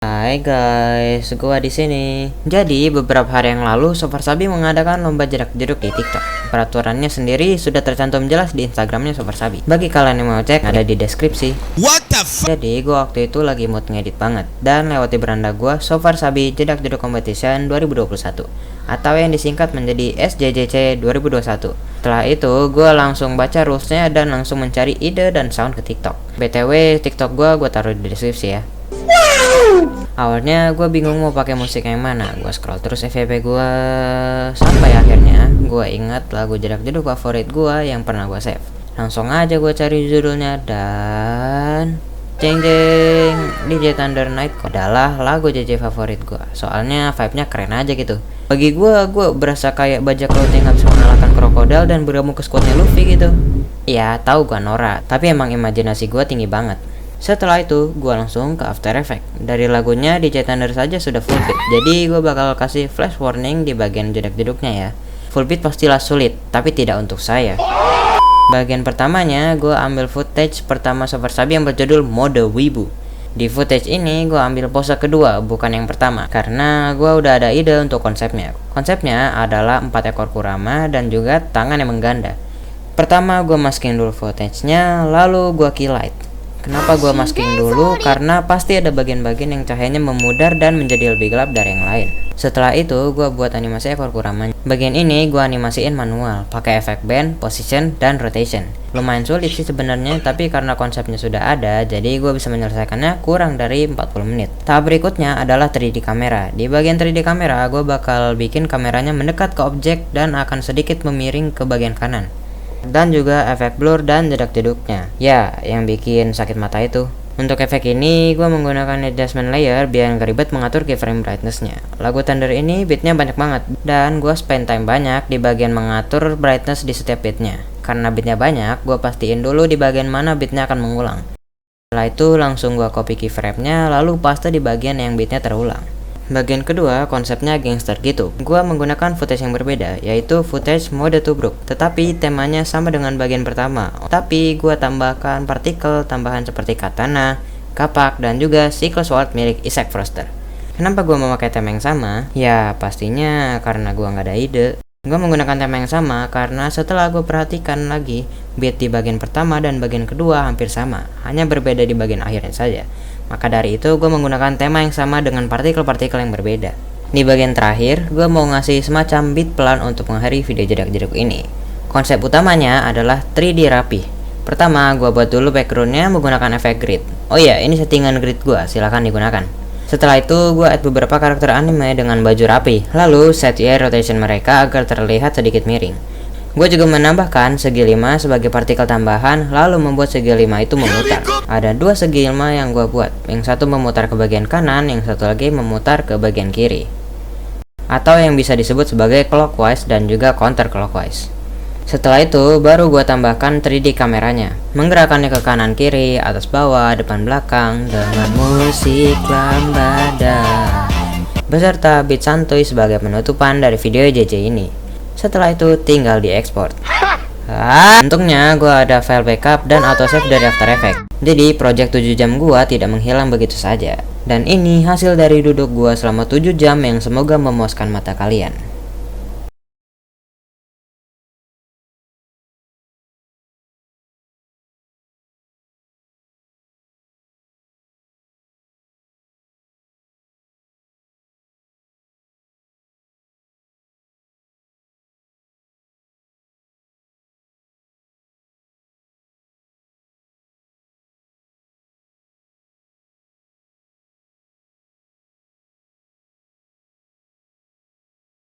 Hai guys, gua di sini. Jadi beberapa hari yang lalu Sofar Sabi mengadakan lomba jerak-jeduk di TikTok. Peraturannya sendiri sudah tercantum jelas di Instagramnya Sofar Sabi. Bagi kalian yang mau cek, ada di deskripsi. What the fuck? Jadi gua waktu itu lagi mood ngedit banget dan lewati beranda gua Sofar Sabi Jedak-Jeduk Competition 2021 atau yang disingkat menjadi SJJC 2021. Setelah itu gua langsung baca rulesnya dan langsung mencari ide dan sound ke TikTok. BTW TikTok gua taruh di deskripsi ya. Awalnya gue bingung mau pakai musik yang mana. Gue scroll terus FYP gue sampai akhirnya gue ingat lagu jedak-jeduk favorit gue yang pernah gue save. Langsung aja gue cari judulnya dan jeng jeng, DJ Thunder Night adalah lagu JJ favorit gue. Soalnya vibe-nya keren aja gitu. Bagi gue berasa kayak bajak laut yang habis mengalahkan krokodil dan bergabung ke squadnya Luffy gitu. Ya tahu gue norak, tapi emang imajinasi gue tinggi banget. Setelah itu, gue langsung ke After Effects. Dari lagunya DJ Thunder saja sudah full beat, jadi gue bakal kasih flash warning di bagian jedak-jeduknya ya. Full beat pastilah sulit, tapi tidak untuk saya. Bagian pertamanya, gue ambil footage pertama Sofar Sabi yang berjudul Mode Wibu. Di footage ini, gue ambil pose kedua, bukan yang pertama, karena gue udah ada ide untuk konsepnya. Konsepnya adalah 4 ekor Kurama dan juga tangan yang mengganda. Pertama, gue masking dulu footage-nya, lalu gue keylight. Kenapa gue masking dulu? Karena pasti ada bagian-bagian yang cahayanya memudar dan menjadi lebih gelap dari yang lain. Setelah itu, gue buat animasi ekor Kurama. Bagian ini gue animasiin manual, pakai efek bend, position, dan rotation. Lumayan sulit sih sebenarnya, tapi karena konsepnya sudah ada, jadi gue bisa menyelesaikannya kurang dari 40 menit. Tahap berikutnya adalah 3D kamera. Di bagian 3D kamera, gue bakal bikin kameranya mendekat ke objek dan akan sedikit memiring ke bagian kanan. Dan juga efek blur dan jedak-jeduknya. Ya, yang bikin sakit mata itu. Untuk efek ini, gue menggunakan adjustment layer biar gak ribet mengatur keyframe brightness-nya. Lagu Thunder ini beatnya banyak banget, dan gue spend time banyak di bagian mengatur brightness di setiap beatnya. Karena beatnya banyak, gue pastiin dulu di bagian mana beatnya akan mengulang. Setelah itu langsung gue copy keyframe-nya, lalu paste di bagian yang beatnya terulang. Bagian kedua konsepnya gangster gitu. Gua menggunakan footage yang berbeda, yaitu footage mode tubruk. Tetapi temanya sama dengan bagian pertama. Tapi gua tambahkan partikel tambahan seperti katana, kapak, dan juga cycle sword milik Isaac Froster. Kenapa gua memakai tema yang sama? Ya pastinya karena gua nggak ada ide. Gue menggunakan tema yang sama karena setelah gue perhatikan lagi, beat di bagian pertama dan bagian kedua hampir sama, hanya berbeda di bagian akhirnya saja. Maka dari itu gue menggunakan tema yang sama dengan partikel-partikel yang berbeda. Di bagian terakhir, gue mau ngasih semacam beat pelan untuk mengakhiri video jedak-jeduk ini. Konsep utamanya adalah 3D rapi. Pertama, gue buat dulu backgroundnya menggunakan efek grid. Oh iya, ini settingan grid gue, silahkan digunakan. Setelah itu, gue add beberapa karakter anime dengan baju rapi, lalu set rotation mereka agar terlihat sedikit miring. Gue juga menambahkan segi 5 sebagai partikel tambahan, lalu membuat segi 5 itu memutar. Ada 2 segi 5 yang gue buat, yang satu memutar ke bagian kanan, yang satu lagi memutar ke bagian kiri. Atau yang bisa disebut sebagai clockwise dan juga counter clockwise. Setelah itu, baru gue tambahkan 3D kameranya, menggerakkannya ke kanan kiri, atas bawah, depan belakang, dengan musik lambada, beserta beat santuy sebagai penutupan dari video JJ ini. Setelah itu, tinggal diekspor. Untungnya, gue ada file backup dan autosave dari After Effects. Jadi, project 7 jam gue tidak menghilang begitu saja. Dan ini hasil dari duduk gue selama 7 jam yang semoga memuaskan mata kalian.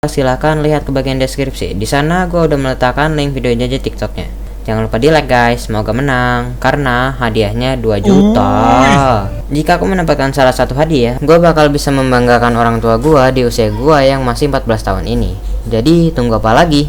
Silahkan lihat ke bagian deskripsi. Di sana gue udah meletakkan link videonya di TikToknya. Jangan lupa di like guys, semoga menang karena hadiahnya 2 juta. Jika aku mendapatkan salah satu hadiah, gue bakal bisa membanggakan orang tua gue di usia gue yang masih 14 tahun ini. Jadi tunggu apa lagi?